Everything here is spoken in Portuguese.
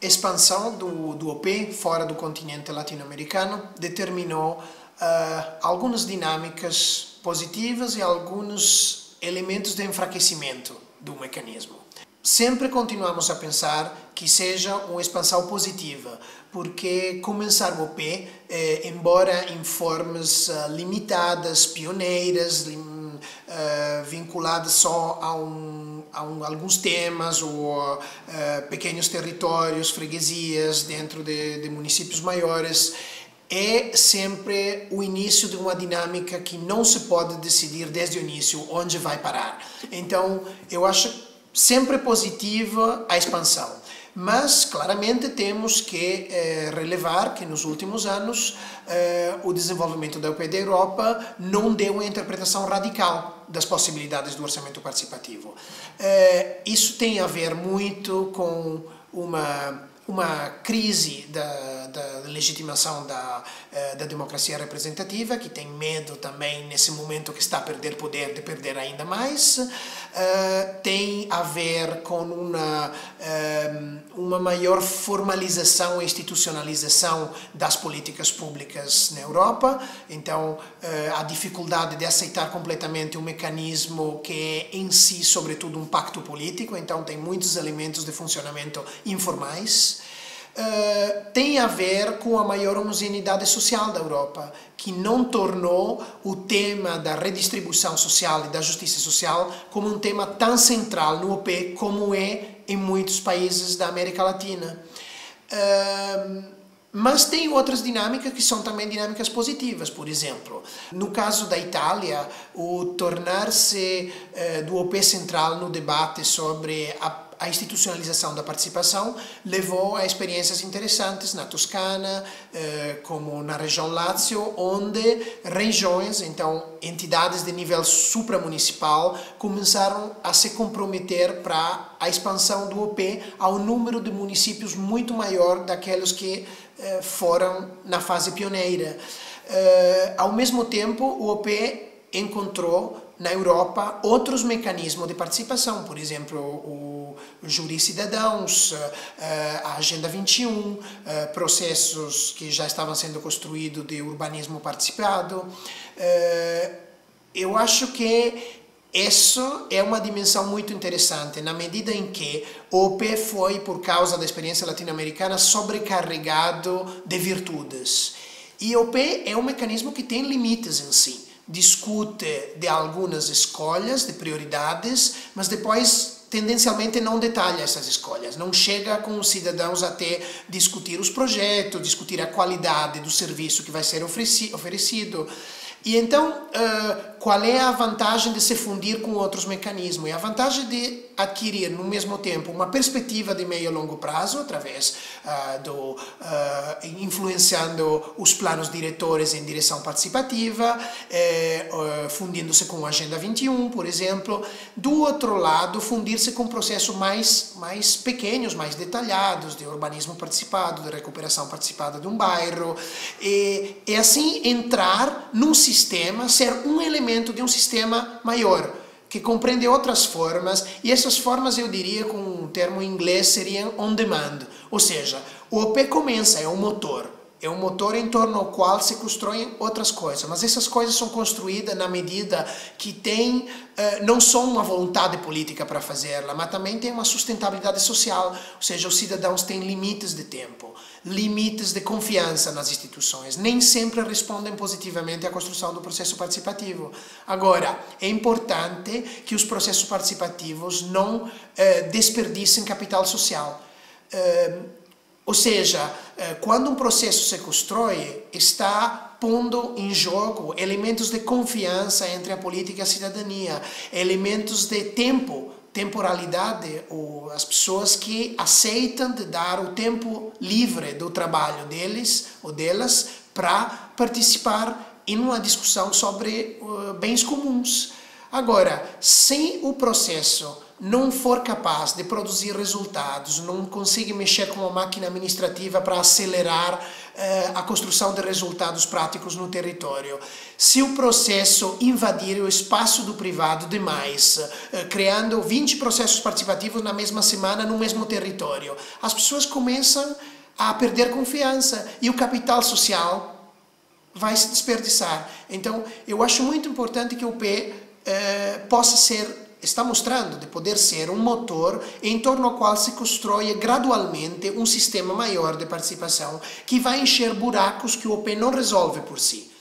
expansão do OP fora do continente latino-americano determinou algumas dinâmicas positivas e alguns elementos de enfraquecimento do mecanismo. Sempre continuamos a pensar que seja uma expansão positiva, porque começar o OP, embora em formas limitadas, pioneiras, vinculadas só a alguns temas ou pequenos territórios, freguesias dentro de municípios maiores, é sempre o início de uma dinâmica que não se pode decidir desde o início onde vai parar. Então, eu acho sempre positiva a expansão, mas claramente temos que relevar que nos últimos anos o desenvolvimento da OP da Europa não deu uma interpretação radical das possibilidades do orçamento participativo. Isso tem a ver muito com uma crise da legitimação da democracia representativa, que tem medo também, nesse momento que está a perder poder, de perder ainda mais. Tem a ver com uma maior formalização e institucionalização das políticas públicas na Europa. Então, a dificuldade de aceitar completamente um mecanismo que é em si, sobretudo, um pacto político. Então, tem muitos elementos de funcionamento informais. Tem a ver com a maior homogeneidade social da Europa, que não tornou o tema da redistribuição social e da justiça social como um tema tão central no OP como é em muitos países da América Latina. Mas tem outras dinâmicas que são também dinâmicas positivas. Por exemplo, no caso da Itália, o tornar-se do OP central no debate sobre a institucionalização da participação levou a experiências interessantes na Toscana, como na região Lácio, onde regiões, então entidades de nível supramunicipal, começaram a se comprometer para a expansão do OP ao número de municípios muito maior daqueles que foram na fase pioneira. Ao mesmo tempo, o OP encontrou na Europa outros mecanismos de participação, por exemplo, o Júri Cidadãos, a Agenda 21, processos que já estavam sendo construídos de urbanismo participado. Eu acho que isso é uma dimensão muito interessante, na medida em que o OP foi, por causa da experiência latino-americana, sobrecarregado de virtudes. E o OP é um mecanismo que tem limites em si. Discute de algumas escolhas, de prioridades, mas depois tendencialmente não detalha essas escolhas, não chega com os cidadãos até discutir os projetos, discutir a qualidade do serviço que vai ser oferecido. E então, qual é a vantagem de se fundir com outros mecanismos? É a vantagem de adquirir, no mesmo tempo, uma perspectiva de meio e longo prazo, através influenciando os planos diretores em direção participativa, fundindo-se com a Agenda 21, por exemplo. Do outro lado, fundir-se com processos mais pequenos, mais detalhados, de urbanismo participado, de recuperação participada de um bairro, e assim entrar num sistema, ser um elemento de um sistema maior, que compreende outras formas, e essas formas, eu diria, com um termo em inglês, seriam on demand. Ou seja, o OP começa, é um motor em torno ao qual se constroem outras coisas, mas essas coisas são construídas na medida que tem não só uma vontade política para fazê-la, mas também tem uma sustentabilidade social, ou seja, os cidadãos têm limites de tempo, limites de confiança nas instituições, nem sempre respondem positivamente à construção do processo participativo. Agora, é importante que os processos participativos não desperdicem capital social. Ou seja, quando um processo se constrói, está pondo em jogo elementos de confiança entre a política e a cidadania, elementos de temporalidade, ou as pessoas que aceitam de dar o tempo livre do trabalho deles ou delas para participar em uma discussão sobre bens comuns. Agora, se o processo não for capaz de produzir resultados, não consegue mexer com a máquina administrativa para acelerar a construção de resultados práticos no território, se o processo invadir o espaço do privado demais, criando 20 processos participativos na mesma semana no mesmo território, as pessoas começam a perder confiança e o capital social vai se desperdiçar. Então, eu acho muito importante que o P está mostrando de poder ser um motor em torno ao qual se constrói gradualmente um sistema maior de participação que vai encher buracos que o OP não resolve por si.